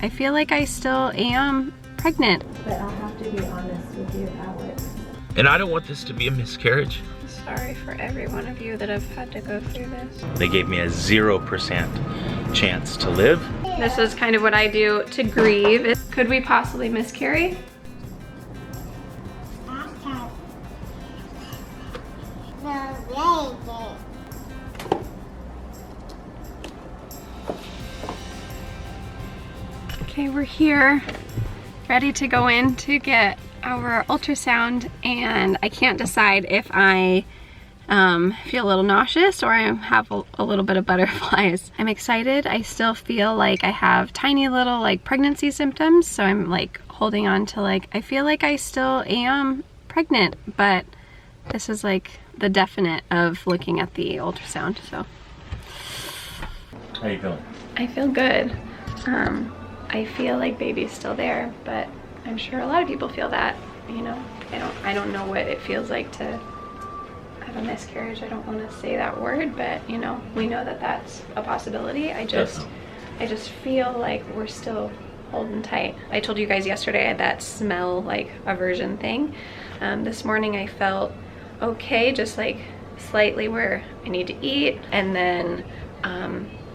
I feel like I still am pregnant. But I'll have to be honest with you, Alex. And I don't want this to be a miscarriage. Sorry for every one of you that have had to go through this. They gave me a 0% chance to live. This is kind of what I do to grieve. Could we possibly miscarry? Okay, we're here, ready to go in to get our ultrasound, and I can't decide if I feel a little nauseous or I have a little bit of butterflies. I'm excited. I still feel like I have tiny little like pregnancy symptoms, so I'm like holding on to like, I feel like I still am pregnant, but this is like the definite of looking at the ultrasound, so. How you feeling? I feel good. I feel like baby's still there, but I'm sure a lot of people feel that, you know. I don't know what it feels like to have a miscarriage. I don't want to say that word, but you know, we know that that's a possibility. I just feel like we're still holding tight. I told you guys yesterday I had that smell like aversion thing. This morning I felt okay, just like slightly where I need to eat, and then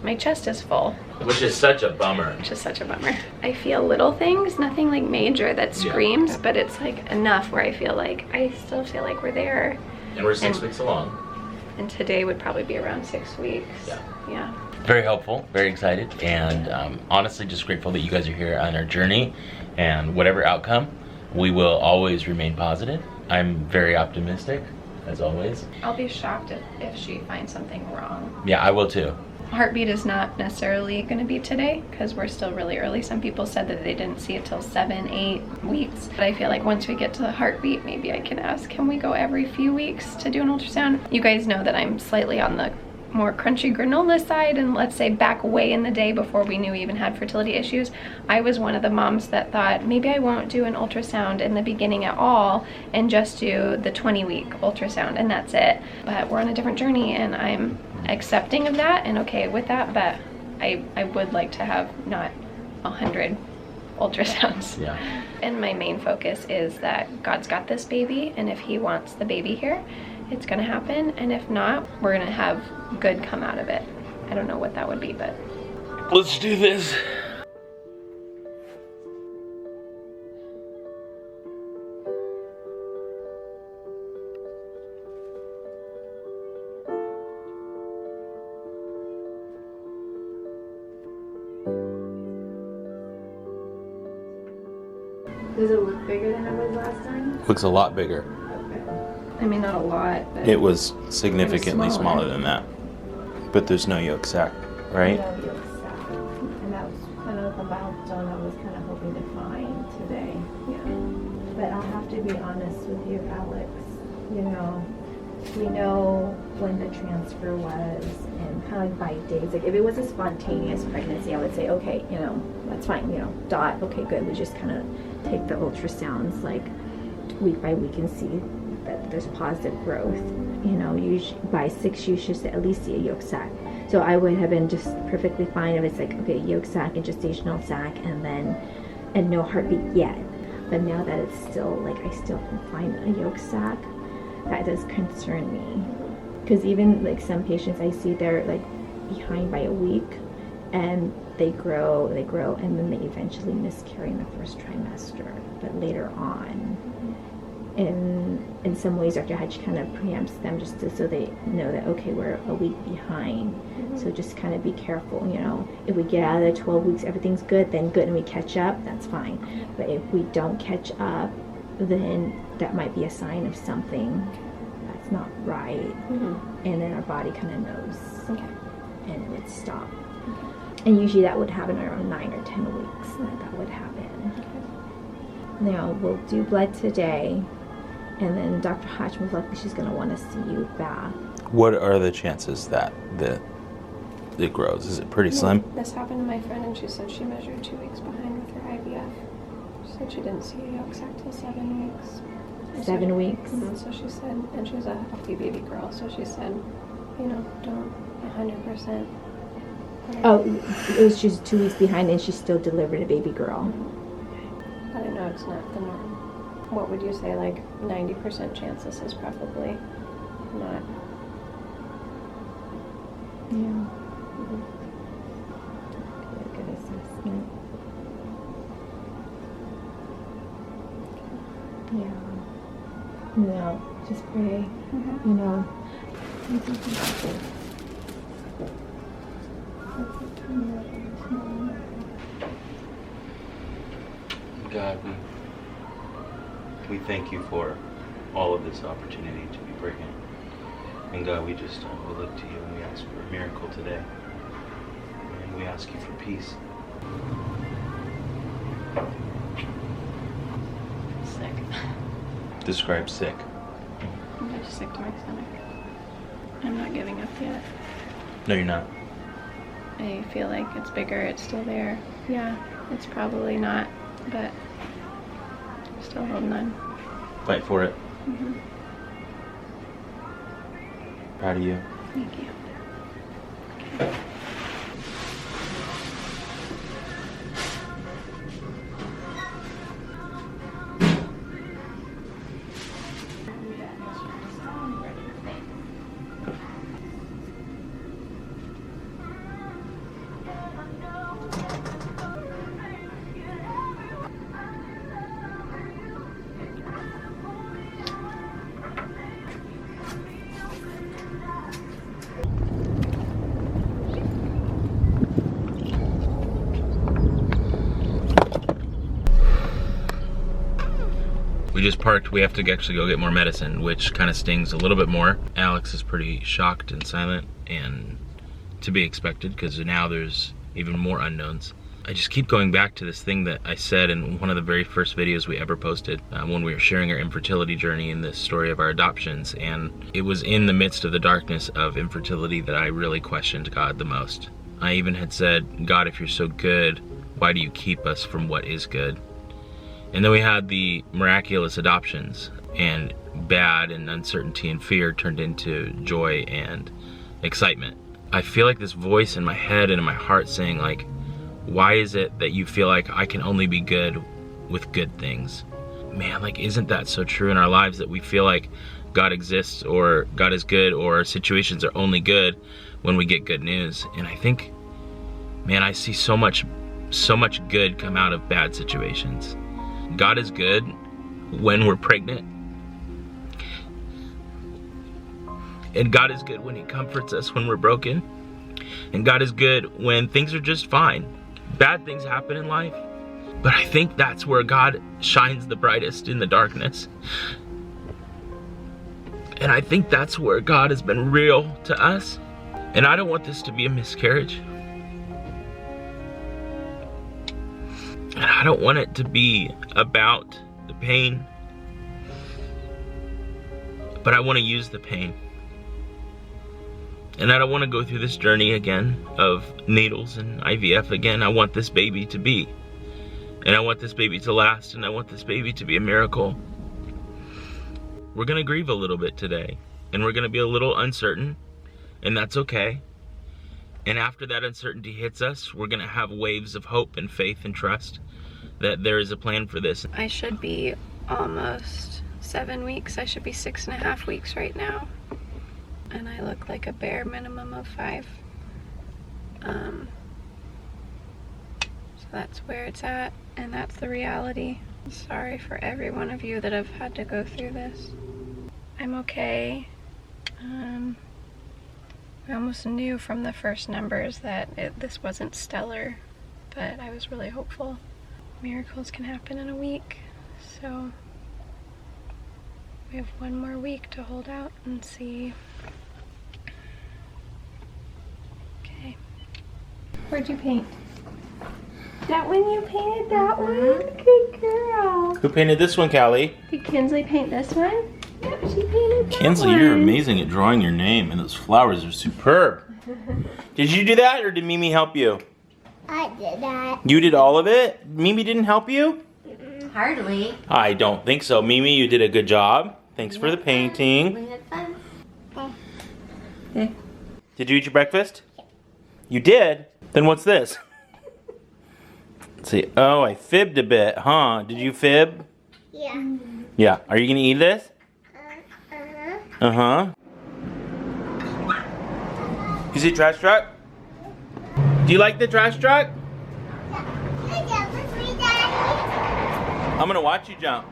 my chest is full. Which is such a bummer. Which is such a bummer. I feel little things, nothing like major that screams, but it's like enough where I feel like, I still feel like we're there. And we're 6 weeks along. And today would probably be around 6 weeks. Yeah. Very helpful, very excited, and honestly just grateful that you guys are here on our journey, and whatever outcome, we will always remain positive. I'm very optimistic, as always. I'll be shocked if she finds something wrong. Yeah, I will too. Heartbeat is not necessarily going to be today because we're still really early. Some people said that they didn't see it till 7, 8 weeks. But I feel like once we get to the heartbeat, maybe I can ask, can we go every few weeks to do an ultrasound? You guys know that I'm slightly on the more crunchy granola side, and let's say back way in the day before we knew we even had fertility issues, I was one of the moms that thought maybe I won't do an ultrasound in the beginning at all and just do the 20-week ultrasound and that's it. But we're on a different journey and I'm accepting of that and okay with that, but I would like to have not 100 ultrasounds. Yeah. And my main focus is that God's got this baby, and if he wants the baby here, it's gonna happen, and if not, we're gonna have good come out of it. I don't know what that would be, but let's do this. Does it look bigger than it was last time? Looks a lot bigger. I mean, not a lot, but It was significantly It was smaller. smaller than that. But there's no yolk sac, right? No yolk sac. And that was kind of the milestone I was kind of hoping to find today. yeah. But I'll have to be honest with you, Alex. You know, we know when the transfer was and kind of like by days. Like if it was a spontaneous pregnancy, I would say, okay, you know, that's fine, you know, dot, okay, good. We just kind of take the ultrasounds like week by week and see that there's positive growth. You know, by 6 you should at least see a yolk sac. So I would have been just perfectly fine if it's like, okay, yolk sac and gestational sac and no heartbeat yet. But now that it's still like, I still can find a yolk sac, that does concern me. Because even like some patients I see, they're like behind by a week and they grow, and then they eventually miscarry in the first trimester. But later on, in some ways, Dr. Hatch kind of preempts them just so they know that, okay, we're a week behind. So just kind of be careful, you know. If we get out of the 12 weeks, everything's good, then good, and we catch up, that's fine. But if we don't catch up, then that might be a sign of something that's not right. And then our body kind of knows. Okay. And it would stop. And usually that would happen around 9 or 10 weeks. That would happen. Okay. Now, we'll do blood today. And then Dr. Hatch, most likely she's going to want to see you back. What are the chances that it grows? Is it pretty slim? This happened to my friend and she said she measured 2 weeks behind with her IVF. She said she didn't see a yolk sac till 7 weeks. 7 weeks? So she said, and she was a healthy baby girl, so she said, you know, don't 100% Oh, it was just 2 weeks behind, and she still delivered a baby girl. But I know it's not the norm. What would you say, like 90% chance this is probably not? Yeah. Good assessment. Yeah. No, just pray. You know. God, we thank you for all of this opportunity to be pregnant. And God, we just we look to you and we ask for a miracle today. And we ask you for peace. Sick. Describe sick. I'm just sick to my stomach. I'm not giving up yet. No, you're not. I feel like it's bigger, it's still there. Yeah, it's probably not, but I'm still holding on. Fight for it. Mm-hmm. Proud of you. Thank you. Okay. We just parked. We have to actually go get more medicine, which kind of stings a little bit more. Alex is pretty shocked and silent, and to be expected because now there's even more unknowns. I just keep going back to this thing that I said in one of the very first videos we ever posted when we were sharing our infertility journey and the story of our adoptions. And it was in the midst of the darkness of infertility that I really questioned God the most. I even had said, God, if you're so good, why do you keep us from what is good? And then we had the miraculous adoptions, and bad and uncertainty and fear turned into joy and excitement. I feel like this voice in my head and in my heart saying, like, why is it that you feel like I can only be good with good things? Man, like, isn't that so true in our lives, that we feel like God exists or God is good or situations are only good when we get good news? And I think, man, I see so much good come out of bad situations. God is good when we're pregnant. And God is good when he comforts us when we're broken. And God is good when things are just fine. Bad things happen in life, but I think that's where God shines the brightest, in the darkness. And I think that's where God has been real to us. And I don't want this to be a miscarriage. And I don't want it to be about the pain, but I want to use the pain. And I don't want to go through this journey again of needles and IVF again. I want this baby to be. And I want this baby to last, and I want this baby to be a miracle. We're going to grieve a little bit today, and we're going to be a little uncertain, and that's okay. And after that uncertainty hits us, we're going to have waves of hope and faith and trust that there is a plan for this. I should be almost 7 weeks. I should be 6.5 weeks right now. And I look like a bare minimum of 5. So that's where it's at, and that's the reality. Sorry for every one of you that have had to go through this. I'm okay. I almost knew from the first numbers that this wasn't stellar, but I was really hopeful. Miracles can happen in a week, so we have 1 more week to hold out and see. Okay. Where'd you paint? That one you painted? That one? Good girl. Who painted this one, Callie? Did Kinsley paint this one? Yep, she painted that Kinsley, one. you're amazing at drawing your name, and those flowers are superb. Did you do that, or did Mimi help you? I did that. You did all of it? Mimi didn't help you? Hardly. I don't think so. Mimi, you did a good job. Thanks for the painting. We had fun. Did you eat your breakfast? You did? Then what's this? Let's see. Oh, I fibbed a bit, huh? Did you fib? Yeah. Yeah. Are you gonna eat this? Uh-huh. You see trash truck? Do you like the trash truck? I'm gonna watch you jump.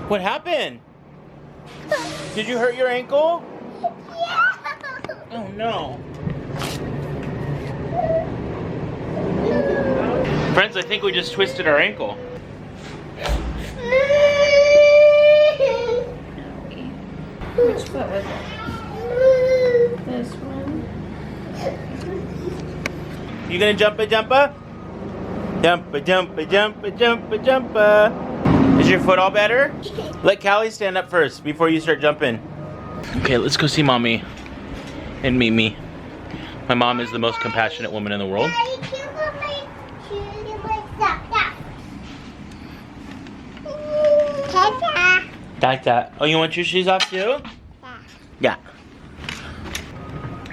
What happened? Did you hurt your ankle? Oh no. Friends, I think we just twisted our ankle. Which foot was it? This one. You gonna jumpa jumpa? Jumpa jumpa jumpa jumpa jumpa. Is your foot all better? Let Callie stand up first before you start jumping. Okay, let's go see Mommy and Mimi. My mom is the most compassionate woman in the world. Tata. Oh, you want your shoes off too? Yeah.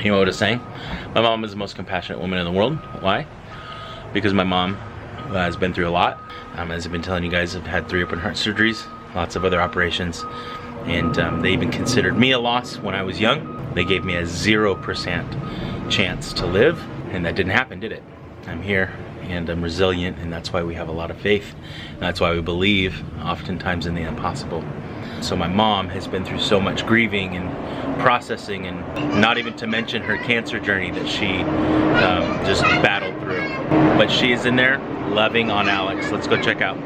You know what I was saying? My mom is the most compassionate woman in the world. Why? Because my mom has been through a lot. As I've been telling you guys, I've had 3 open heart surgeries, lots of other operations, and they even considered me a loss when I was young. They gave me a 0% chance to live, and that didn't happen, did it? I'm here, and I'm resilient, and that's why we have a lot of faith. And that's why we believe, oftentimes, in the impossible. So my mom has been through so much grieving and processing, and not even to mention her cancer journey that she just battled through. But she is in there loving on Alex. Let's go check out.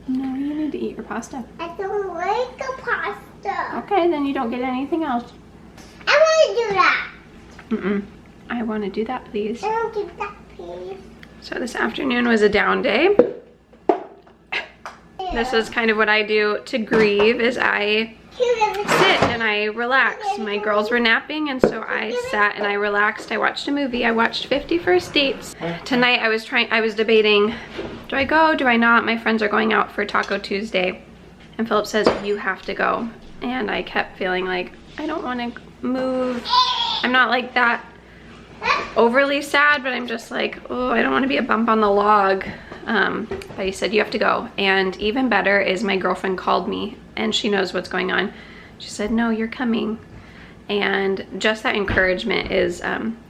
No, you need to eat your pasta. I don't like the pasta. Okay, then you don't get anything else. I want to do that. Mm-mm. I want to do that, please. I don't do that, please. So this afternoon was a down day. This is kind of what I do to grieve, is I sit and I relax. My girls were napping, and so I sat and I relaxed. I watched a movie. I watched 50 First Dates. Tonight I was debating, do I go, do I not? My friends are going out for Taco Tuesday, and Philip says, you have to go. And I kept feeling like, I don't want to move. I'm not like that overly sad, but I'm just like, oh, I don't want to be a bump on the log. But he said, you have to go. And even better is my girlfriend called me, and she knows what's going on. She said, no, you're coming. And just that encouragement is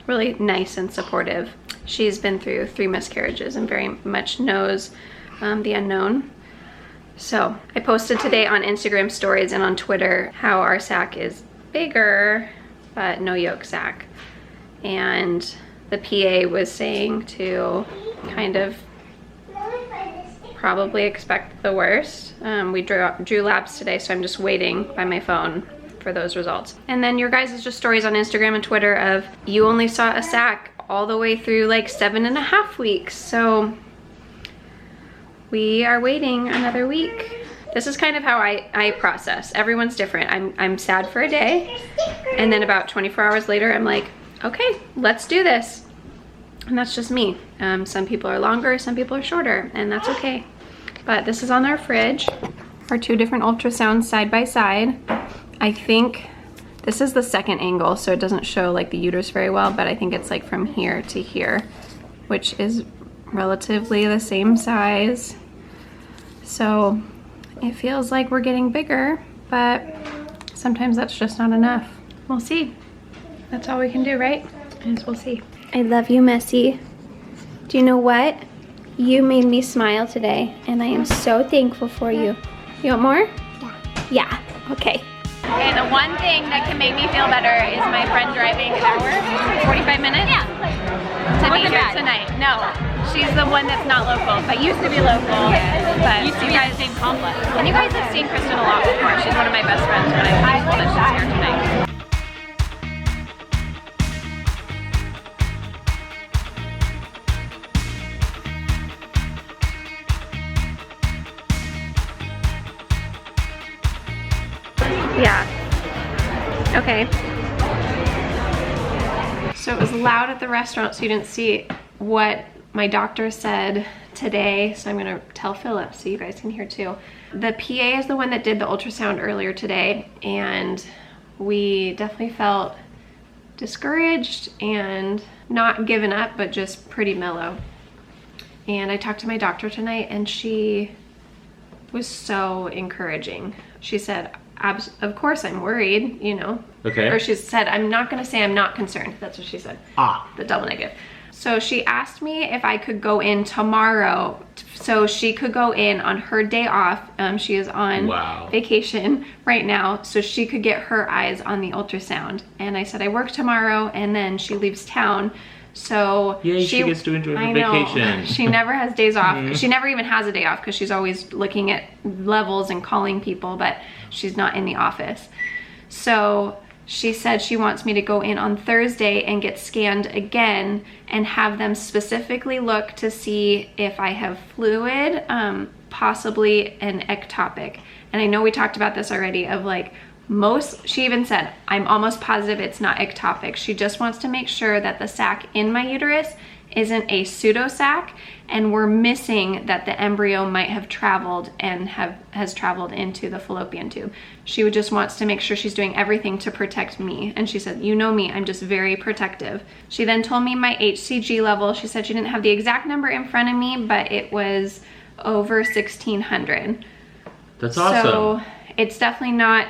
really nice and supportive. She's been through 3 miscarriages and very much knows the unknown. So I posted today on Instagram stories and on Twitter how our sac is bigger, but no yolk sac. And the PA was saying to kind of probably expect the worst. We drew labs today, so I'm just waiting by my phone for those results. And then your guys' just stories on Instagram and Twitter of you only saw a sac all the way through like 7.5 weeks. So we are waiting another week. This is kind of how I process. Everyone's different. I'm sad for a day, and then about 24 hours later, I'm like, okay, let's do this. And that's just me. Some people are longer, some people are shorter, and that's okay. But this is on our fridge. Our 2 different ultrasounds side by side. I think this is the second angle, so it doesn't show like the uterus very well, but I think it's like from here to here, which is relatively the same size. So it feels like we're getting bigger, but sometimes that's just not enough. We'll see. That's all we can do, right? Is we'll see. I love you, Messy. Do you know what? You made me smile today, and I am so thankful for you. You want more? Yeah. Yeah. Okay. Okay, the one thing that can make me feel better is my friend driving an hour, 45 minutes to be here tonight. No, she's the one that's not local, but used to be local. But used to be in the same complex. And you guys have seen Kristen a lot before. She's one of my best friends, but I'm thankful that she's here tonight. Okay. So it was loud at the restaurant, so you didn't see what my doctor said today. So I'm gonna tell Philip so you guys can hear too. The PA is the one that did the ultrasound earlier today, and we definitely felt discouraged and not given up, but just pretty mellow. And I talked to my doctor tonight, and she was so encouraging. She said, of course I'm worried, you know. Okay. Or she said, I'm not gonna say I'm not concerned. That's what she said. The double negative. So she asked me if I could go in tomorrow, so she could go in on her day off. She is on vacation right now, so she could get her eyes on the ultrasound. And I said, I work tomorrow, and then she leaves town. So yay, she gets to enjoy her vacation. She never has days off. She never even has a day off because she's always looking at levels and calling people, but she's not in the office. So she said she wants me to go in on Thursday and get scanned again and have them specifically look to see if I have fluid, possibly an ectopic. And I know we talked about this already of like, she even said, I'm almost positive it's not ectopic. She just wants to make sure that the sac in my uterus isn't a pseudo sac, and we're missing that the embryo might have traveled and has traveled into the fallopian tube. She just wants to make sure she's doing everything to protect me. And she said, you know me, I'm just very protective. She then told me my HCG level. She said she didn't have the exact number in front of me, but it was over 1600. That's awesome. So it's definitely not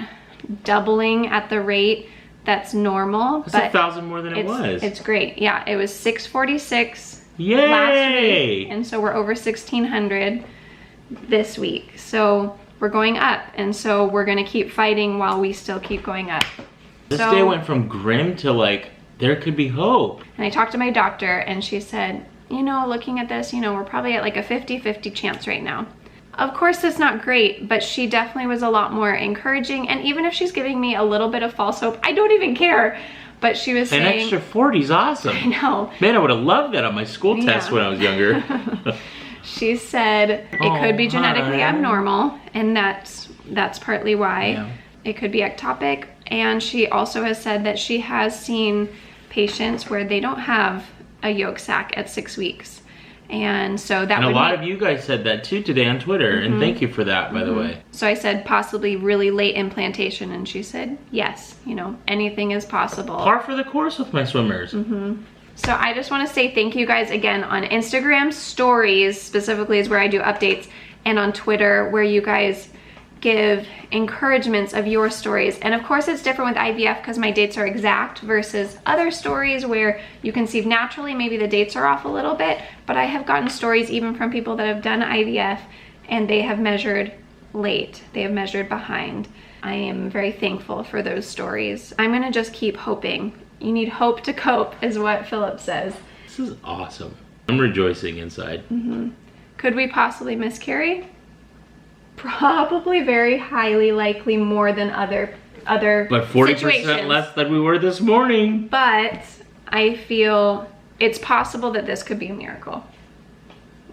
doubling at the rate that's normal. That's but 1,000 more than it was. It's great. Yeah, it was 646 Yay! last week, and so we're over 1600 this week. So we're going up, and so we're gonna keep fighting while we still keep going up. This day went from grim to like, there could be hope. And I talked to my doctor, and she said, you know, looking at this, you know, we're probably at like a 50-50 chance right now. Of course, that's not great, but she definitely was a lot more encouraging. And even if she's giving me a little bit of false hope, I don't even care. But she was saying— An extra 40 is awesome. I know. Man, I would have loved that on my school test when I was younger. She said it could be genetically abnormal, and that's partly why. Yeah. It could be ectopic. And she also has said that she has seen patients where they don't have a yolk sac at 6 weeks. And so that and a lot of you guys said that too today on Twitter, and thank you for that, by the way. So I said possibly really late implantation, and she said yes, you know, anything is possible. Par for the course with my swimmers. So I just want to say thank you guys again on Instagram stories, specifically is where I do updates, and on Twitter where you guys give encouragements of your stories. And of course it's different with IVF because my dates are exact versus other stories where you conceive naturally, maybe the dates are off a little bit, but I have gotten stories even from people that have done IVF and they have measured late, they have measured behind. I am very thankful for those stories. I'm gonna just keep hoping. You need hope to cope is what Philip says. This is awesome. I'm rejoicing inside. Could we possibly miscarry? Probably very highly likely more than other But 40% situations. less than we were this morning. But I feel it's possible that this could be a miracle.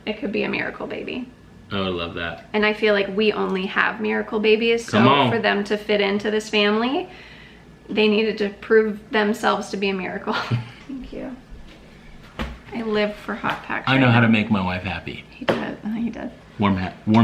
It could be a miracle baby. Oh, I love that. And I feel like we only have miracle babies, so for them to fit into this family, they needed to prove themselves to be a miracle. Thank you. I live for hot packs. I know how to make my wife happy. He does. He does. Warm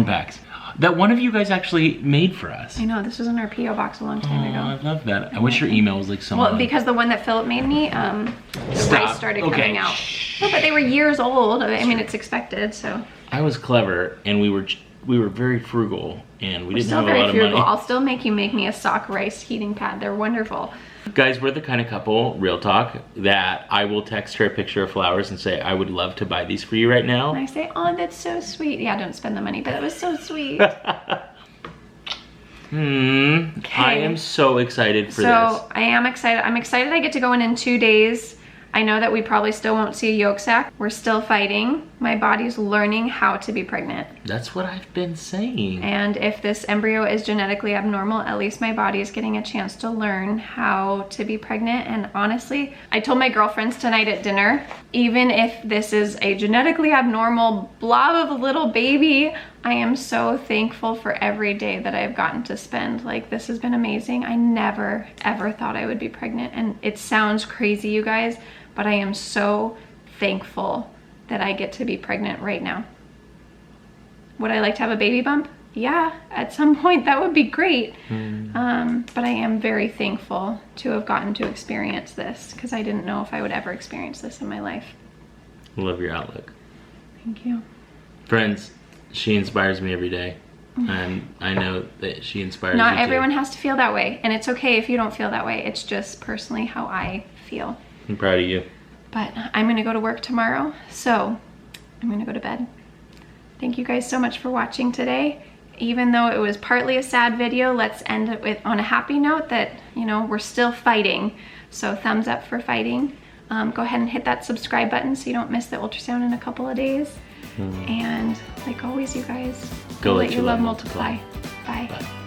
packs. That one of you guys actually made for us. I know, this was in our P.O. box a long time ago. I love that. I wish your email was like someone. Well, because the one that Philip made me, rice started coming out. No, but they were years old. I mean, it's expected, so. I was clever, and we were very frugal, and we didn't Still have a very lot of frugal. money. I'll still make you make me a sock rice heating pad. They're wonderful. Guys, we're the kind of couple, real talk, that I will text her a picture of flowers and say, I would love to buy these for you right now. And I say, oh, that's so sweet. Yeah, don't spend the money, but it was so sweet. I am so excited for this. So I am excited. I'm excited I get to go in 2 days. I know that we probably still won't see a yolk sac. We're still fighting. My body's learning how to be pregnant. That's what I've been saying. And if this embryo is genetically abnormal, at least my body is getting a chance to learn how to be pregnant. And honestly, I told my girlfriends tonight at dinner, even if this is a genetically abnormal blob of a little baby, I am so thankful for every day that I've gotten to spend. Like, this has been amazing. I never, ever thought I would be pregnant. And it sounds crazy, you guys, but I am so thankful that I get to be pregnant right now. Would I like to have a baby bump? Yeah, at some point that would be great. But I am very thankful to have gotten to experience this, because I didn't know if I would ever experience this in my life. Love your outlook. Thank you. Friends, she inspires me every day. And I know that she inspires Not you everyone too. has to feel that way, and it's okay if you don't feel that way. It's just personally how I feel. I'm proud of you. But I'm gonna go to work tomorrow, so I'm gonna go to bed. Thank you guys so much for watching today. Even though it was partly a sad video, let's end it with on a happy note that, you know, we're still fighting. So thumbs up for fighting. Go ahead and hit that subscribe button so you don't miss the ultrasound in a couple of days. And like always, you guys, Go let your love multiply. Bye. Bye.